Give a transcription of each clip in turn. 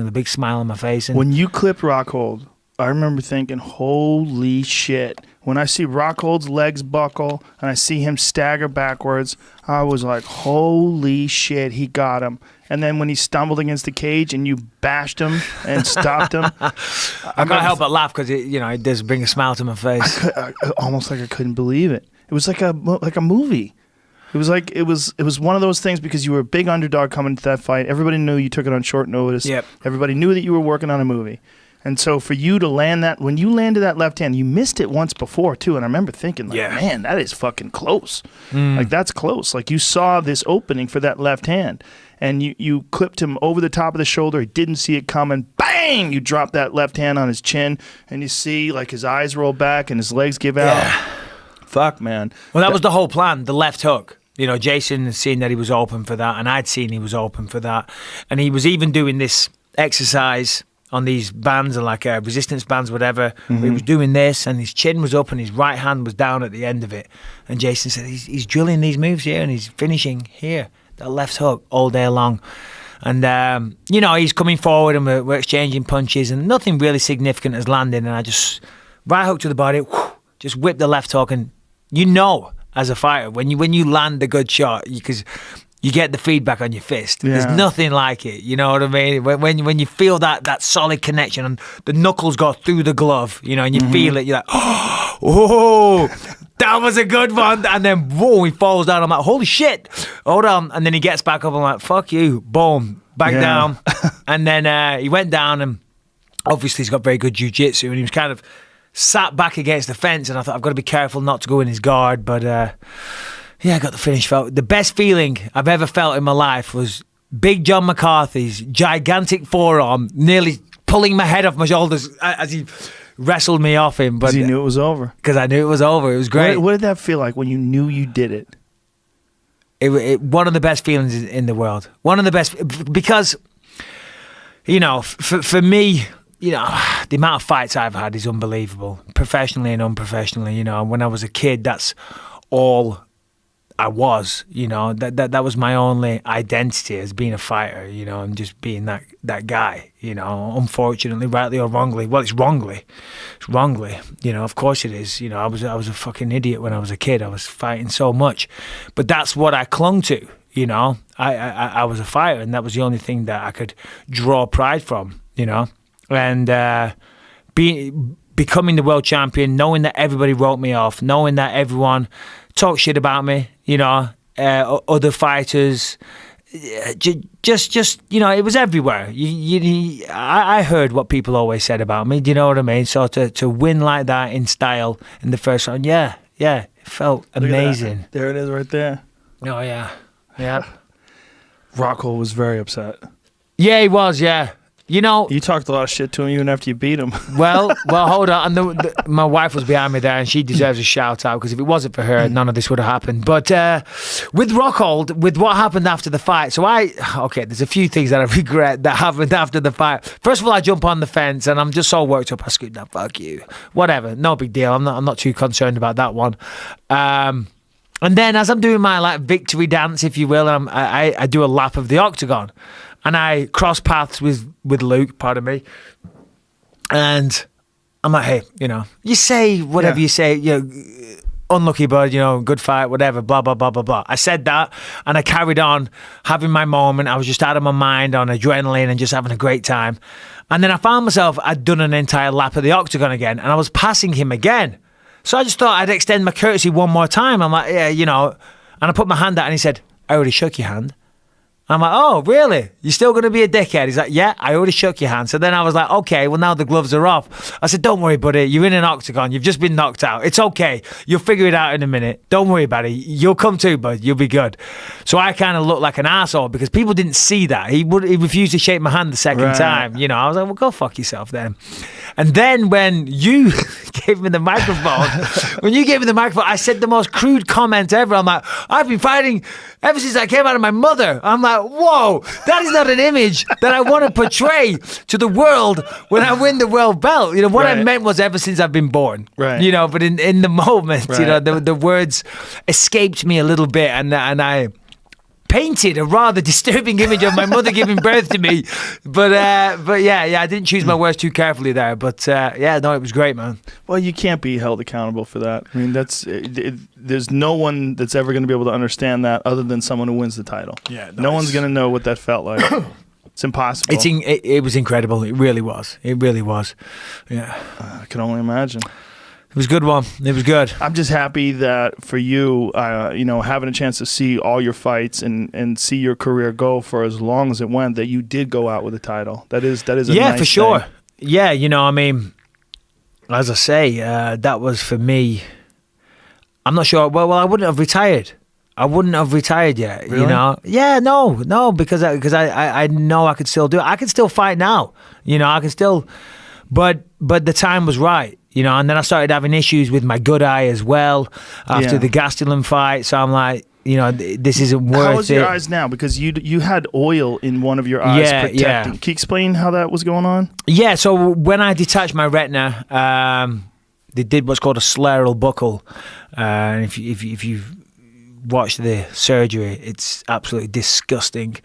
the big smile on my face. And when you clipped Rockhold, I remember thinking, holy shit. When I see Rockhold's legs buckle and I see him stagger backwards, I was like, holy shit, he got him. And then when he stumbled against the cage and you bashed him and stopped him. I can't help but laugh because it does bring a smile to my face. Almost like I couldn't believe it. It was like a movie. It was one of those things because you were a big underdog coming to that fight. Everybody knew you took it on short notice. Yep. Everybody knew that you were working on a movie. And so for you to land that, when you landed that left hand, you missed it once before too. And I remember thinking, man, that is fucking close. Like, that's close. Like, you saw this opening for that left hand. And you clipped him over the top of the shoulder. He didn't see it coming. Bang! You drop that left hand on his chin. And you see, like, his eyes roll back and his legs give out. Fuck, man. Well, that was the whole plan, the left hook. Jason had seen that he was open for that, and I'd seen he was open for that. And he was even doing this exercise on these bands, like resistance bands, whatever. He was doing this, and his chin was up, and his right hand was down at the end of it. And Jason said, he's drilling these moves here, and he's finishing here, that left hook, all day long. And, he's coming forward, and we're exchanging punches, and nothing really significant has landed. And I just right hook to the body, just whip the left hook, and as a fighter, when you land a good shot, because you get the feedback on your fist. Yeah. There's nothing like it. You know what I mean? When you feel that solid connection and the knuckles go through the glove, and you feel it, you're like, oh, that was a good one. And then, whoa, he falls down. I'm like, holy shit, hold on. And then he gets back up. I'm like, fuck you, boom, back down. And then he went down, and obviously he's got very good jiu-jitsu, and he was kind of sat back against the fence, and I thought, I've got to be careful not to go in his guard. But I got the finish. The best feeling I've ever felt in my life was Big John McCarthy's gigantic forearm nearly pulling my head off my shoulders as he wrestled me off him. But because you knew it was over. Because I knew it was over. It was great. What did that feel like when you knew you did it? It one of the best feelings in the world. One of the best, because, for me, the amount of fights I've had is unbelievable, professionally and unprofessionally. When I was a kid, that's all I was. That was my only identity, as being a fighter. And just being that guy. Unfortunately, rightly or wrongly. Well, it's wrongly. It's wrongly. Of course it is. I was a fucking idiot when I was a kid. I was fighting so much, but that's what I clung to. I was a fighter, and that was the only thing that I could draw pride from. And becoming the world champion, knowing that everybody wrote me off, knowing that everyone talked shit about me, other fighters, just it was everywhere. I heard what people always said about me. Do you know what I mean? So to win like that in style in the first round, it felt amazing. There it is, right there. Oh yeah. Rockhold was very upset. Yeah, he was. Yeah. You talked a lot of shit to him even after you beat him. Well, hold on. And my wife was behind me there, and she deserves a shout out, because if it wasn't for her, none of this would have happened. But with Rockhold, with what happened after the fight, there's a few things that I regret that happened after the fight. First of all, I jump on the fence, and I'm just so worked up. I scream, "No, fuck you," whatever. No big deal. I'm not too concerned about that one. And then as I'm doing my victory dance, if you will, I do a lap of the octagon. And I cross paths with Luke, pardon me. And I'm like, hey, you say whatever you say, unlucky bud, good fight, whatever, blah, blah, blah, blah, blah. I said that, and I carried on having my moment. I was just out of my mind on adrenaline and just having a great time. And then I found myself, I'd done an entire lap of the octagon again, and I was passing him again. So I just thought I'd extend my courtesy one more time. I'm like, yeah, and I put my hand out, and he said, I already shook your hand. I'm like, oh, really? You're still going to be a dickhead? He's like, yeah, I already shook your hand. So then I was like, okay, well, now the gloves are off. I said, don't worry, buddy. You're in an octagon. You've just been knocked out. It's okay. You'll figure it out in a minute. Don't worry about it. You'll come to, bud. You'll be good. So I kind of looked like an asshole because people didn't see that. He refused to shake my hand the second time. I was like, well, go fuck yourself then. And then when you gave me the microphone, I said the most crude comment ever. I'm like, I've been fighting ever since I came out of my mother. I'm like, whoa, that is not an image that I want to portray to the world when I win the world belt. What I meant was ever since I've been born. Right. But in the moment, the words escaped me a little bit, and I painted a rather disturbing image of my mother giving birth to me. But yeah, I didn't choose my words too carefully there. But yeah, no, it was great, man. Well, you can't be held accountable for that. I mean, there's no one that's ever going to be able to understand that other than someone who wins the title. Yeah, no one's going to know what that felt like. It's impossible. It was incredible. It really was. It really was. Yeah. I can only imagine. It was a good one. It was good. I'm just happy that for you, having a chance to see all your fights and see your career go for as long as it went, that you did go out with a title. That is a nice for sure. thing. Yeah, I mean, as I say, that was for me. I'm not sure. Well, I wouldn't have retired. I wouldn't have retired yet. Really? Yeah, no, because I know I could still do it. I could still fight now. I can still, but the time was right. And then I started having issues with my good eye as well after the Gastelum fight. So I'm like, this isn't worth it. How is your eyes now? Because you had oil in one of your eyes protecting. Yeah. Can you explain how that was going on? Yeah, so when I detached my retina, they did what's called a scleral buckle. And if you've watched the surgery, it's absolutely disgusting.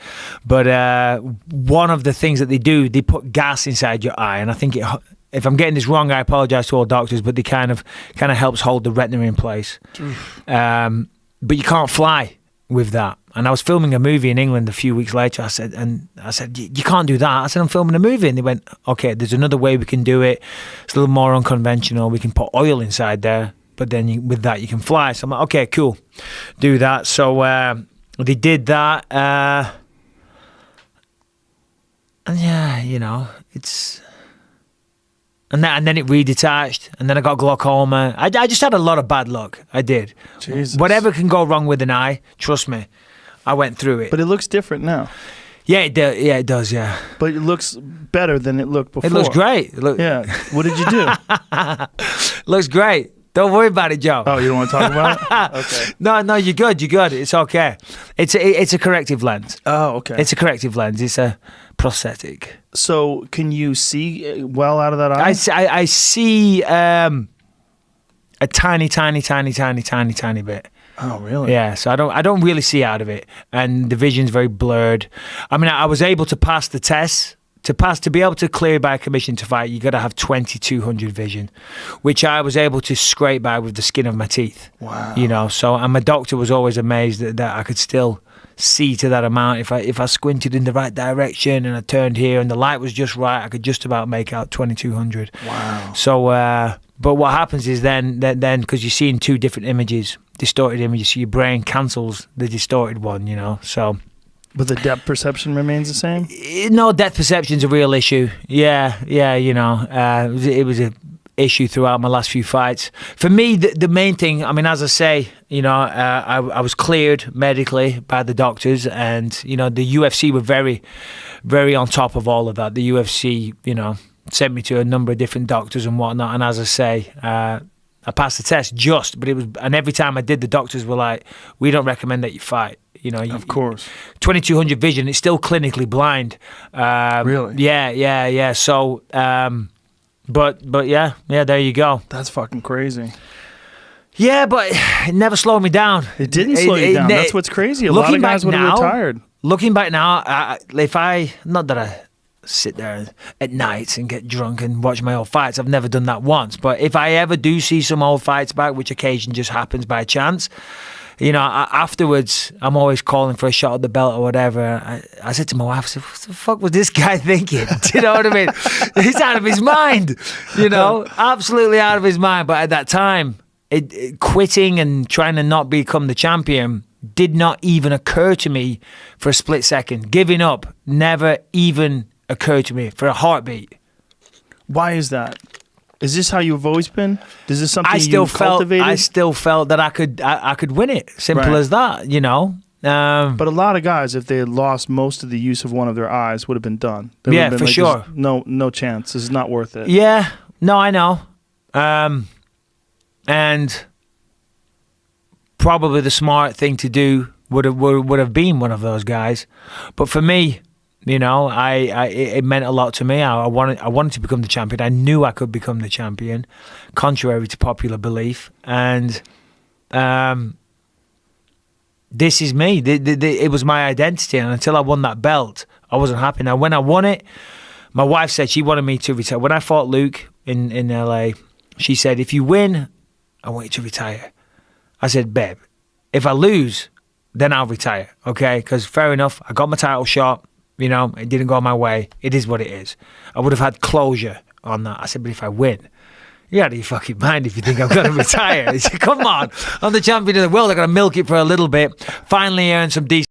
But one of the things that they do, they put gas inside your eye. And I think if I'm getting this wrong, I apologize to all doctors, but they kind of helps hold the retina in place. But you can't fly with that. And I was filming a movie in England a few weeks later. I said, you can't do that. I said, I'm filming a movie. And they went, okay, there's another way we can do it. It's a little more unconventional. We can put oil inside there, but then with that you can fly. So I'm like, okay, cool, do that. So they did that. And yeah, it's... And then it redetached, and then I got glaucoma. I just had a lot of bad luck. I did. Jesus. Whatever can go wrong with an eye, trust me, I went through it. But it looks different now. Yeah, it does. Yeah. But it looks better than it looked before. It looks great. Yeah. What did you do? Looks great. Don't worry about it, Joe. Oh, you don't want to talk about it? Okay. No, you're good. It's okay. It's a corrective lens. Oh, okay. It's a corrective lens. It's a prosthetic. So, can you see well out of that eye? I see a tiny bit. Oh, really? Yeah. So I don't really see out of it, and the vision's very blurred. I mean, I was able to pass the test. To be able to clear by commission to fight, you got to have 2200 vision, which I was able to scrape by with the skin of my teeth. Wow. So, and my doctor was always amazed that I could still see to that amount. If I squinted in the right direction and I turned here and the light was just right, I could just about make out 2200. Wow. So, but what happens is then because you're seeing two different images, distorted images, so your brain cancels the distorted one, so... But the depth perception remains the same? No, depth perception's a real issue. Yeah, it was a issue throughout my last few fights. For me, the main thing, I mean, as I say, I was cleared medically by the doctors, and, the UFC were very, very on top of all of that. The UFC, sent me to a number of different doctors and whatnot, and as I say, I passed the test and every time I did, the doctors were like, we don't recommend that you fight. Of course. 2200 vision, it's still clinically blind. Really? Yeah. So, but yeah, there you go. That's fucking crazy. Yeah, but it never slowed me down. It didn't slow you down. That's what's crazy. A lot of guys would have retired. Looking back now, not that I sit there at night and get drunk and watch my old fights. I've never done that once. But if I ever do see some old fights back, which occasion just happens by chance, afterwards, I'm always calling for a shot at the belt or whatever. I said to my wife, I said, what the fuck was this guy thinking? Do you know what I mean? He's out of his mind, absolutely out of his mind. But at that time, it quitting and trying to not become the champion did not even occur to me for a split second. Giving up never even occurred to me for a heartbeat. Why is that? Is this how you've always been? Is this something you cultivated? I still felt that I could win it. Simple as that, But a lot of guys, if they had lost most of the use of one of their eyes, would have been done. For sure. No chance. This is not worth it. Yeah. No, I know. And probably the smart thing to do would have been one of those guys. But for me, it meant a lot to me. I wanted to become the champion. I knew I could become the champion, contrary to popular belief. And this is me. It was my identity, and until I won that belt, I wasn't happy. Now, when I won it, my wife said she wanted me to retire. When I fought Luke in LA, she said, if you win, I want you to retire. I said, babe, if I lose, then I'll retire, okay? Because fair enough, I got my title shot. You know, it didn't go my way. It is what it is. I would have had closure on that. I said, but if I win, you're out of your fucking mind if you think I'm going to retire. He said, come on, I'm the champion of the world. I'm going to milk it for a little bit. Finally earn some decent